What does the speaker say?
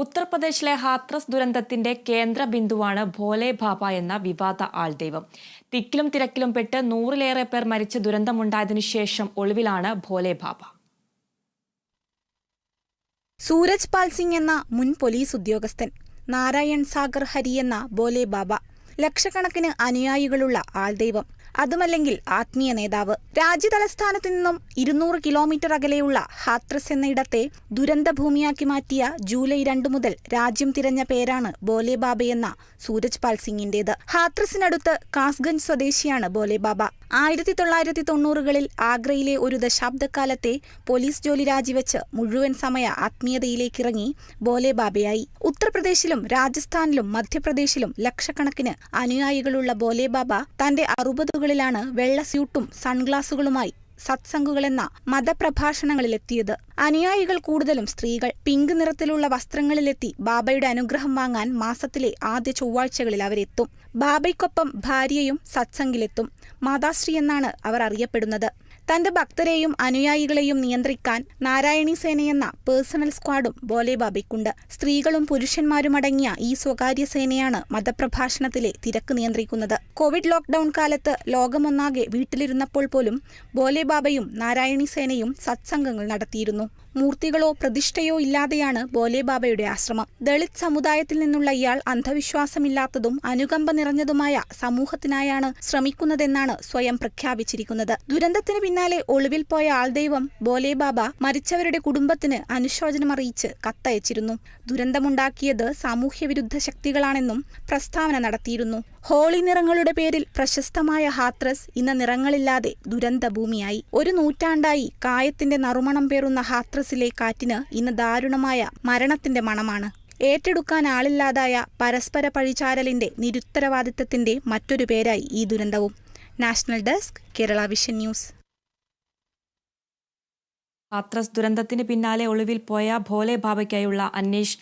ഉത്തർപ്രദേശിലെ ഹാത്രസ് ദുരന്തത്തിന്റെ കേന്ദ്ര ബിന്ദുവാണ് ഭോലെ ബാബ എന്ന വിവാദ ആൾദൈവം. തിക്കിലും തിരക്കിലും പെട്ട് 100-ലേറെ പേർ മരിച്ച ദുരന്തമുണ്ടായതിനു ശേഷം ഒളിവിലാണ് ഭോലെ ബാബ. സൂരജ് പാൽ സിംഗ് എന്ന മുൻ പോലീസ് ഉദ്യോഗസ്ഥൻ, നാരായൺ സാഗർ ഹരി എന്ന ഭോലെ ബാബ, ലക്ഷക്കണക്കിന് അനുയായികളുള്ള ആൾദൈവം, അതുമല്ലെങ്കിൽ ആത്മീയ നേതാവ്. രാജ്യതലസ്ഥാനത്തു നിന്നും 200 കിലോമീറ്റർ അകലെയുള്ള ഹാത്രസ് എന്ന ഇടത്തെ ദുരന്തഭൂമിയാക്കി മാറ്റിയ ജൂലൈ 2 മുതൽ രാജ്യം തിരഞ്ഞ പേരാണ് ഭോലെ ബാബയെന്ന സൂരജ് പാൽ സിംഗിന്റേത്. ഹാത്രസിനടുത്ത് കാസ്ഗഞ്ച് സ്വദേശിയാണ് ഭോലെ ബാബ. 1990കളിൽ ആഗ്രയിലെ ഒരു ദശാബ്ദക്കാലത്തെ പോലീസ് ജോലി രാജിവെച്ച് മുഴുവൻ സമയ ആത്മീയതയിലേക്കിറങ്ങി ഭോലെ ബാബയായി. ഉത്തർപ്രദേശിലും രാജസ്ഥാനിലും മധ്യപ്രദേശിലും ലക്ഷക്കണക്കിന് അനുയായികളുള്ള ഭോലെ ബാബ തന്റെ 60കളിലാണ് വെള്ള സ്യൂട്ടും സൺഗ്ലാസുകളുമായി സത്സംഗുകളെന്ന മതപ്രഭാഷണങ്ങളിലെത്തിയത്. അനുയായികൾ കൂടുതലും സ്ത്രീകൾ. പിങ്ക് നിറത്തിലുള്ള വസ്ത്രങ്ങളിലെത്തി ബാബയുടെ അനുഗ്രഹം വാങ്ങാൻ മാസത്തിലെ ആദ്യ ചൊവ്വാഴ്ചകളിൽ അവരെത്തും. ബാബയ്ക്കൊപ്പം ഭാര്യയും സത്സംഗിലെത്തും. മാതാശ്രീ എന്നാണ് അവർ അറിയപ്പെടുന്നത്. തന്റെ ഭക്തരെയും അനുയായികളെയും നിയന്ത്രിക്കാൻ നാരായണി സേനയെന്ന പേഴ്സണൽ സ്ക്വാഡും ഭോലെ ബാബയ്ക്കുണ്ട്. സ്ത്രീകളും പുരുഷന്മാരുമടങ്ങിയ ഈ സ്വകാര്യ സേനയാണ് മതപ്രഭാഷണത്തിലെ തിരക്ക് നിയന്ത്രിക്കുന്നത്. കോവിഡ് ലോക്ക്ഡൌൺ കാലത്ത് ലോകമൊന്നാകെ വീട്ടിലിരുന്നപ്പോൾ പോലും ഭോലെ ബാബയും നാരായണി സേനയും സത്സംഗങ്ങൾ നടത്തിയിരുന്നു. മൂർത്തികളോ പ്രതിഷ്ഠയോ ഇല്ലാതെയാണ് ഭോലെ ബാബയുടെ ആശ്രമം. ദളിത് സമുദായത്തിൽ നിന്നുള്ള ഇയാൾ അന്ധവിശ്വാസമില്ലാത്തതും അനുകമ്പ നിറഞ്ഞതുമായ സമൂഹത്തിനായാണ് ശ്രമിക്കുന്നതെന്നാണ് സ്വയം പ്രഖ്യാപിച്ചിരിക്കുന്നത്. ദുരന്തത്തിന് പിന്നാലെ ഒളിവിൽ പോയ ആൾദൈവം ഭോലെ ബാബ മരിച്ചവരുടെ കുടുംബത്തിന് അനുശോചനമറിയിച്ച് കത്തയച്ചിരുന്നു. ദുരന്തമുണ്ടാക്കിയത് സാമൂഹ്യവിരുദ്ധ ശക്തികളാണെന്നും പ്രസ്താവന നടത്തിയിരുന്നു. ഹോളി നിറങ്ങളുടെ പേരിൽ പ്രശസ്തമായ ഹാത്രസ് ഇന്ന് നിറങ്ങളില്ലാതെ ദുരന്തഭൂമിയായി. ഒരു നൂറ്റാണ്ടായി കായത്തിന്റെ നറുമണം പേറുന്ന ഹാത്രസിലെ കാറ്റിന് ഇന്ന് ദാരുണമായ മരണത്തിന്റെ മണമാണ്. ഏറ്റെടുക്കാൻ ആളില്ലാതായ പരസ്പര പഴിചാരലിന്റെ നിരുത്തരവാദിത്തത്തിന്റെ മറ്റൊരു പേരായി ഈ ദുരന്തവും. National desk, Kerala vision news. Hathras ദുരന്തത്തിന് പിന്നാലെ ഒളിവിൽ പോയ ഭോലെ ബാബയ്ക്കായുള്ള അന്വേഷണം